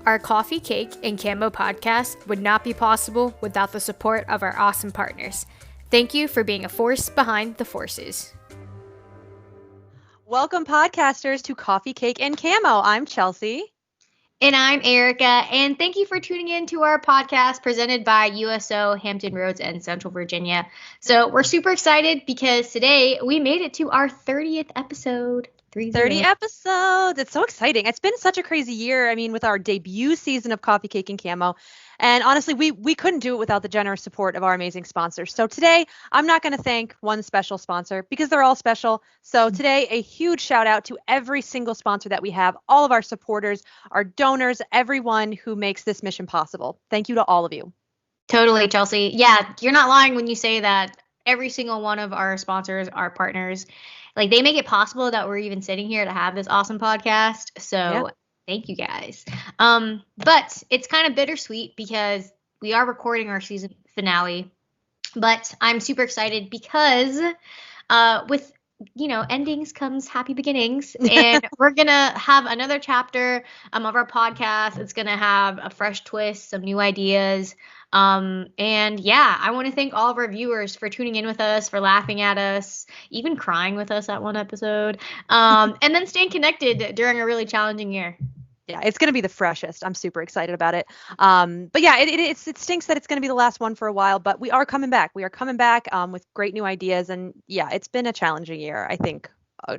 Our Coffee, Cake, and Camo podcast would not be possible without the support of our awesome partners. Thank you for being a force behind the forces. Welcome, podcasters, to Coffee, Cake, and Camo. I'm Chelsea. And I'm Erica, and thank you for tuning in to our podcast presented by USO, Hampton Roads, and Central Virginia. So we're super excited because today we made it to our 30th episode. 30 episodes. It's so exciting. It's been such a crazy year. I mean, with our debut season of Coffee, Cake, and Camo. And honestly, we couldn't do it without the generous support of our amazing sponsors. So today, I'm not going to thank one special sponsor because they're all special. So today, a huge shout out to every single sponsor that we have, all of our supporters, our donors, everyone who makes this mission possible. Thank you to all of you. Totally, Chelsea. Yeah, you're not lying when you say that every single one of our sponsors, our partners, like they make it possible that we're even sitting here to have this awesome podcast. So Thank you guys. But it's kind of bittersweet because we are recording our season finale, but I'm super excited because with endings comes happy beginnings, and we're going to have another chapter of our podcast. It's going to have a fresh twist, some new ideas. And yeah, I want to thank all of our viewers for tuning in with us, for laughing at us, even crying with us at one episode, and then staying connected during a really challenging year. Yeah, it's going to be the freshest. I'm super excited about it. But yeah, it stinks that it's going to be the last one for a while, but we are coming back. We are coming back with great new ideas. And yeah, it's been a challenging year, I think,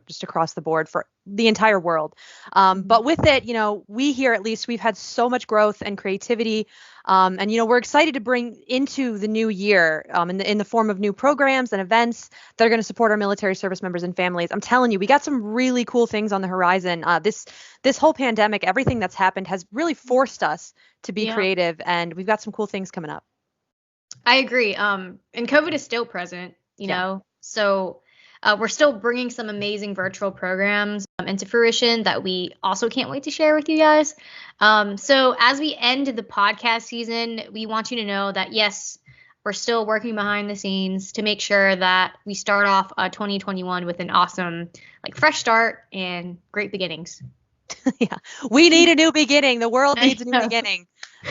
just across the board for the entire world. But with it, we here, at least, we've had so much growth and creativity. And we're excited to bring into the new year in the form of new programs and events that are going to support our military service members and families. I'm telling you, we got some really cool things on the horizon. This whole pandemic, everything that's happened has really forced us to be creative, and we've got some cool things coming up. I agree. And COVID is still present, so we're still bringing some amazing virtual programs into fruition that we also can't wait to share with you guys. So as we end the podcast season, we want you to know that, yes, we're still working behind the scenes to make sure that we start off 2021 with an awesome, fresh start and great beginnings. Yeah, we need a new beginning. The world needs a new beginning.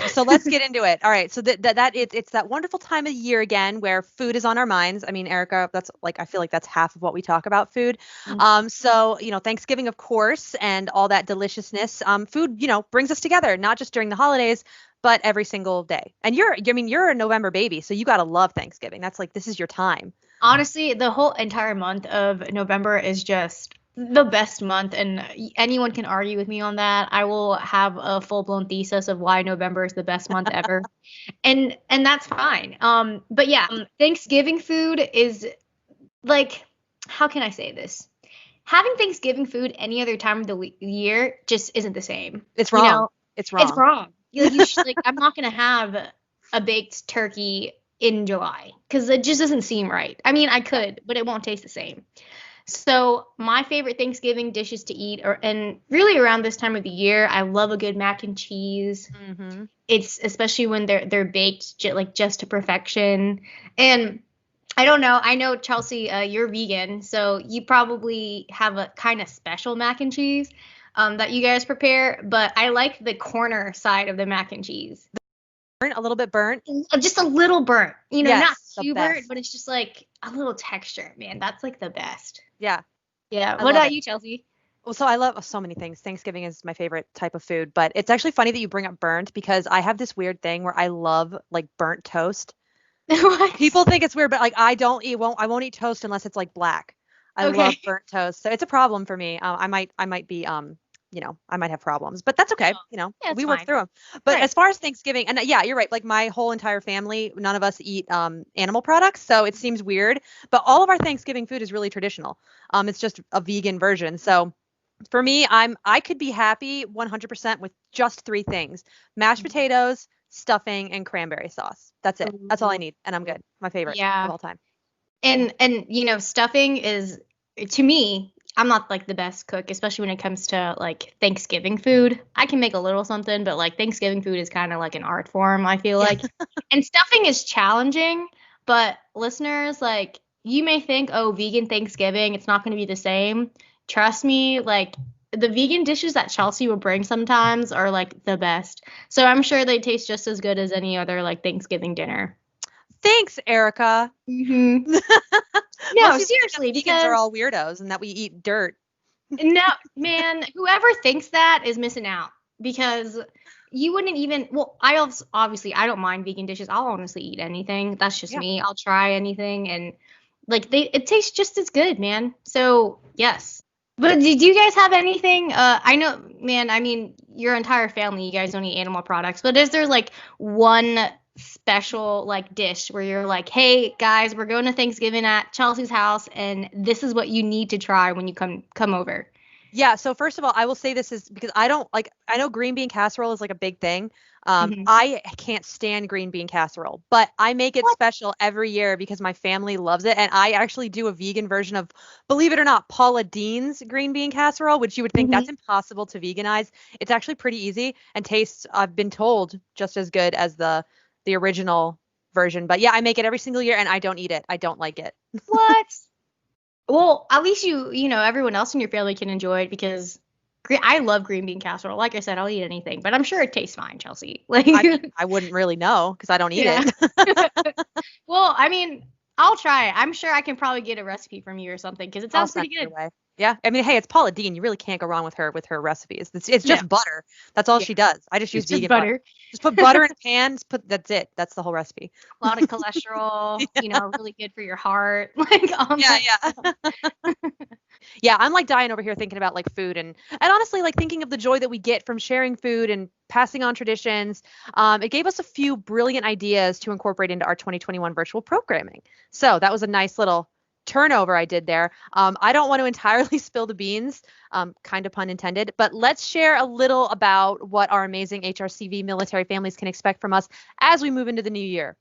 So let's get into it. All right. So it's that wonderful time of year again where food is on our minds. I mean, Erica, I feel like that's half of what we talk about, food. Mm-hmm. So, Thanksgiving, of course, and all that deliciousness, food, brings us together, not just during the holidays, but every single day. And you're a November baby, so you got to love Thanksgiving. That's this is your time. Honestly, the whole entire month of November is just the best month, and anyone can argue with me on that. I will have a full-blown thesis of why November is the best month ever. and that's fine. But yeah, Thanksgiving food is how can I say this? Having Thanksgiving food any other time of the year just isn't the same. It's wrong. It's wrong. It's wrong. I'm not going to have a baked turkey in July because it just doesn't seem right. I mean, I could, but it won't taste the same. So my favorite Thanksgiving dishes to eat and really around this time of the year, I love a good mac and cheese. Mm-hmm. It's especially when they're baked just to perfection. And I don't know. I know, Chelsea, you're vegan, so you probably have a kind of special mac and cheese that you guys prepare. But I like the corner side of the mac and cheese. A little bit burnt, just a little burnt, yes, not too burnt, but it's just a little texture, man. That's the best. Yeah. What about you, Chelsea? Well, so I love so many things. Thanksgiving is my favorite type of food, but it's actually funny that you bring up burnt because I have this weird thing where I love burnt toast. What? People think it's weird, but I won't eat toast unless it's black. I love burnt toast. So it's a problem for me. I might be I might have problems, but that's okay. We work through them. But as far as Thanksgiving, and yeah, you're right. My whole entire family, none of us eat animal products, so it seems weird. But all of our Thanksgiving food is really traditional. It's just a vegan version. So for me, I could be happy 100% with just 3 things: mashed potatoes, stuffing, and cranberry sauce. That's it. That's all I need, and I'm good. My favorite of all time. And stuffing is, to me, I'm not the best cook, especially when it comes to Thanksgiving food. I can make a little something, but Thanksgiving food is kind of like an art form, I feel like. And stuffing is challenging, but listeners, you may think, oh, vegan Thanksgiving, it's not going to be the same. Trust me, the vegan dishes that Chelsea will bring sometimes are like the best. So I'm sure they taste just as good as any other like Thanksgiving dinner. Thanks, Erica. Mm-hmm. No, No, seriously, vegans because are all weirdos and that we eat dirt. no, man, whoever thinks that is missing out because you wouldn't even. Well, obviously I don't mind vegan dishes. I'll honestly eat anything. That's just Yeah. me. I'll try anything, and like it tastes just as good, man. So yes. But do you guys have anything? I know, man. I mean, your entire family, you guys don't eat animal products. But is there like one special like dish where you're like, hey guys, we're going to Thanksgiving at Chelsea's house, and this is what you need to try when you come over? Yeah, so first of all, I will say this is because I don't like, I know green bean casserole is like a big thing. Mhm. I can't stand green bean casserole, but I make it What? special every year because my family loves it. And I actually do a vegan version of, believe it or not, Paula Deen's green bean casserole, which you would think Mhm. that's impossible to veganize. It's actually pretty easy and tastes, I've been told, just as good as the original version. But yeah, I make it every single year and I don't eat it. I don't like it. What? Well, at least everyone else in your family can enjoy it because I love green bean casserole. Like I said, I'll eat anything, but I'm sure it tastes fine, Chelsea. Like, I mean, I wouldn't really know because I don't eat yeah. it. Well, I mean, I'll try it. I'm sure I can probably get a recipe from you or something because it I'll sounds send pretty it your good. way. Yeah. I mean, hey, it's Paula Deen. You really can't go wrong with her recipes. It's No, just butter. That's all yeah, she does. I just use it's just vegan butter. butter. Just put butter in a pan. Just put that's it. That's the whole recipe. A lot of cholesterol, Yeah, really good for your heart. Like, yeah, yeah. Yeah, I'm like dying over here thinking about like food and honestly like thinking of the joy that we get from sharing food and passing on traditions. It gave us a few brilliant ideas to incorporate into our 2021 virtual programming. So that was a nice little turnover I did there. I don't want to entirely spill the beans, kind of pun intended, but let's share a little about what our amazing HRCV military families can expect from us as we move into the new year.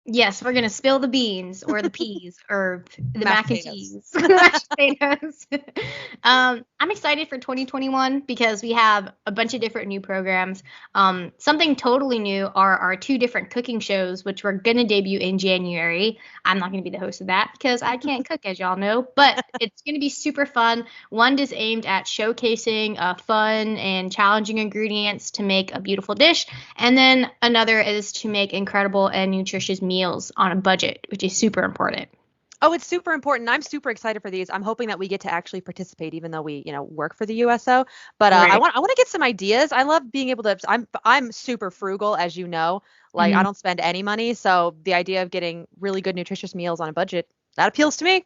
Yes, we're gonna spill the beans or the peas or the Mashed mac and potatoes. cheese, mashed potatoes. I'm excited for 2021 because we have a bunch of different new programs. Something totally new are our two different cooking shows, which we're gonna debut in January. I'm not gonna be the host of that because I can't cook, as y'all know, but it's gonna be super fun. One is aimed at showcasing fun and challenging ingredients to make a beautiful dish, and then another is to make incredible and nutritious meals on a budget, which is super important. Oh, it's super important. I'm super excited for these. I'm hoping that we get to actually participate, even though we, work for the USO. But I Right. want to get some ideas. I love being able to. I'm super frugal, as you know. Like I Mhm. don't spend any money, so the idea of getting really good, nutritious meals on a budget that appeals to me.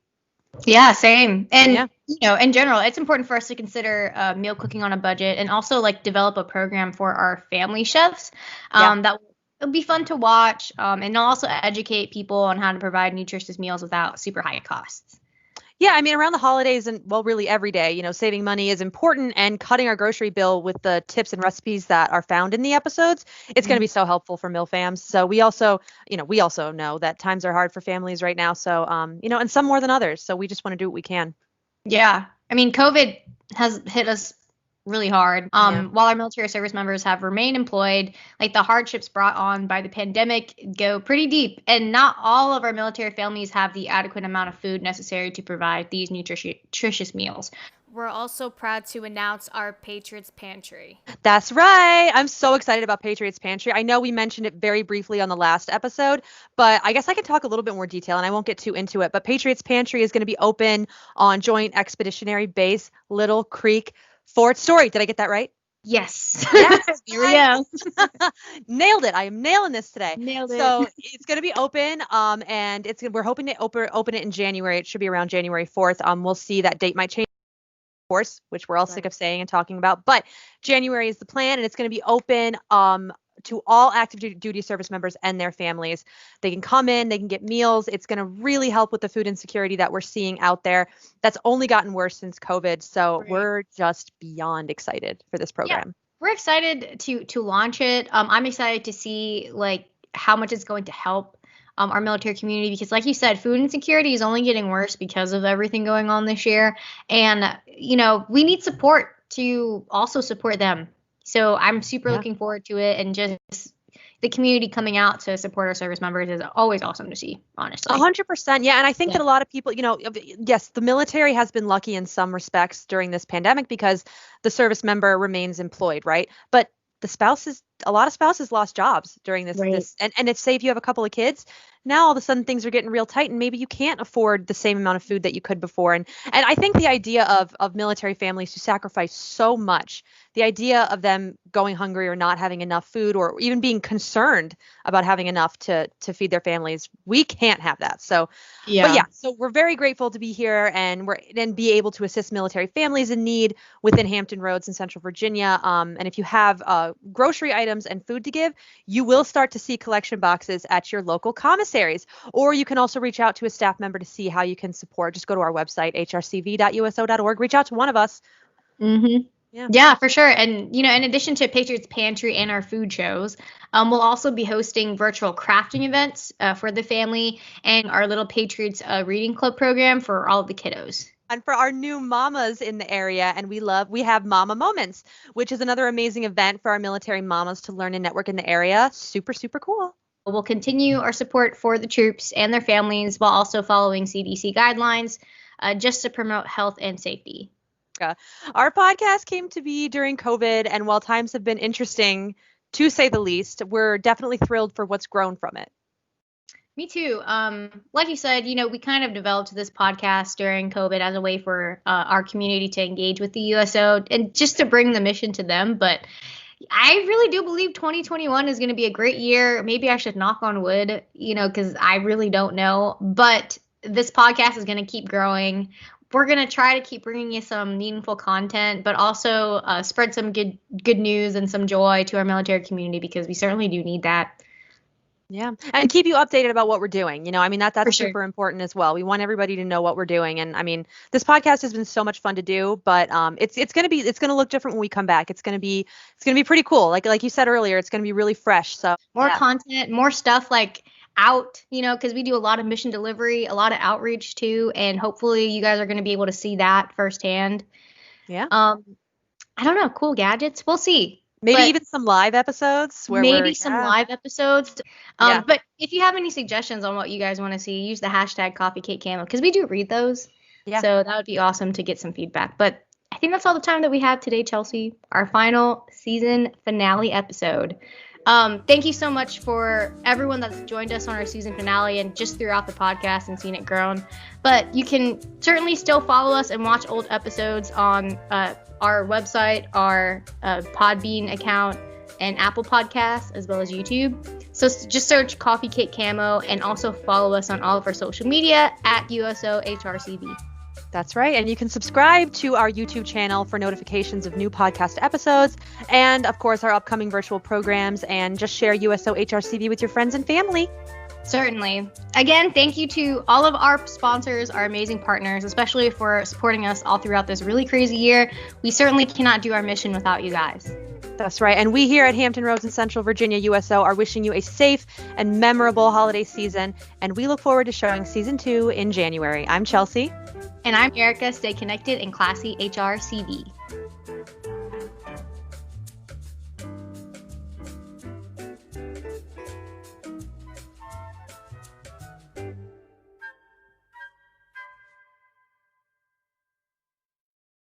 Yeah, same. And Yeah, in general, it's important for us to consider meal cooking on a budget and also like develop a program for our family chefs yeah. that it'll be fun to watch and it'll also educate people on how to provide nutritious meals without super high costs. Yeah, I mean, around the holidays and well, really every day, saving money is important and cutting our grocery bill with the tips and recipes that are found in the episodes, it's going to Mhm. be so helpful for MilFams. So we also know that times are hard for families right now. So, and some more than others. So we just want to do what we can. Yeah. I mean, COVID has hit us really hard. Yeah. While our military service members have remained employed, like the hardships brought on by the pandemic go pretty deep, and not all of our military families have the adequate amount of food necessary to provide these nutritious meals. We're also proud to announce our Patriots Pantry. That's right. I'm so excited about Patriots Pantry. I know we mentioned it very briefly on the last episode, but I guess I can talk a little bit more detail and I won't get too into it. But Patriots Pantry is going to be open on Joint Expeditionary Base Little Creek, Fort Story. Did I get that right? Yes. Yes, Here we go. nailed it. I am nailing this today. Nailed it. So it's going to be open, and we're hoping to open it in January. It should be around January 4th. We'll see, that date might change, of course, which we're all sick of saying and talking about. But January is the plan, and it's going to be open to all active duty service members and their families. They can come in, they can get meals. It's going to really help with the food insecurity that we're seeing out there. That's only gotten worse since COVID. So Right. we're just beyond excited for this Yeah, program. we're excited to launch it. I'm excited to see like how much it's going to help our military community because, like you said, food insecurity is only getting worse because of everything going on this year, and we need support to also support them. So I'm super Yeah. looking forward to it, and just the community coming out to support our service members is always awesome to see, honestly. 100%. Yeah. And I think that a lot of people, yes, the military has been lucky in some respects during this pandemic because the service member remains employed, right? But a lot of spouses lost jobs during this, Right. and if say if you have a couple of kids, now all of a sudden things are getting real tight and maybe you can't afford the same amount of food that you could before. And I think the idea of military families who sacrifice so much, the idea of them going hungry or not having enough food or even being concerned about having enough to feed their families, we can't have that. So, but yeah, so we're very grateful to be here and be able to assist military families in need within Hampton Roads in Central Virginia. And if you have grocery items and food to give, you will start to see collection boxes at your local commissaries, or you can also reach out to a staff member to see how you can support. Just go to our website, hrcv.uso.org, reach out to one of us. Mm-hmm. Yeah, for sure. And, in addition to Patriots Pantry and our food shows, we'll also be hosting virtual crafting events for the family and our Little Patriots reading club program for all of the kiddos. And for our new mamas in the area, and we have Mama Moments, which is another amazing event for our military mamas to learn and network in the area. Super, super cool. We'll continue our support for the troops and their families while also following CDC guidelines just to promote health and safety. Our podcast came to be during COVID, and while times have been interesting, to say the least, we're definitely thrilled for what's grown from it. Me too. Like you said, we kind of developed this podcast during COVID as a way for our community to engage with the USO and just to bring the mission to them. But I really do believe 2021 is going to be a great year. Maybe I should knock on wood, because I really don't know. But this podcast is going to keep growing. We're going to try to keep bringing you some meaningful content, but also spread some good news and some joy to our military community because we certainly do need that. Yeah. And keep you updated about what we're doing. That's For super sure. important as well. We want everybody to know what we're doing. And this podcast has been so much fun to do, but it's going to look different when we come back. It's going to be pretty cool. Like you said earlier, it's going to be really fresh. So more content, more stuff like out, because we do a lot of mission delivery, a lot of outreach too. And hopefully you guys are going to be able to see that firsthand. Yeah. I don't know. Cool gadgets. We'll see. Maybe even some live episodes. Live episodes. But if you have any suggestions on what you guys want to see, use the hashtag CoffeeCakeCamo because we do read those. Yeah. So that would be awesome to get some feedback. But I think that's all the time that we have today, Chelsea. Our final season finale episode. Thank you so much for everyone that's joined us on our season finale and just throughout the podcast and seen it grown. But you can certainly still follow us and watch old episodes on our website, our Podbean account, and Apple Podcasts, as well as YouTube. So just search Coffee Cake Camo and also follow us on all of our social media at USOHRCV. That's right. And you can subscribe to our YouTube channel for notifications of new podcast episodes and, of course, our upcoming virtual programs, and just share USO HRCV with your friends and family. Certainly. Again, thank you to all of our sponsors, our amazing partners, especially for supporting us all throughout this really crazy year. We certainly cannot do our mission without you guys. That's right. And we here at Hampton Roads in Central Virginia, USO, are wishing you a safe and memorable holiday season. And we look forward to showing season 2 in January. I'm Chelsea. And I'm Erica. Stay connected and classy HRCV.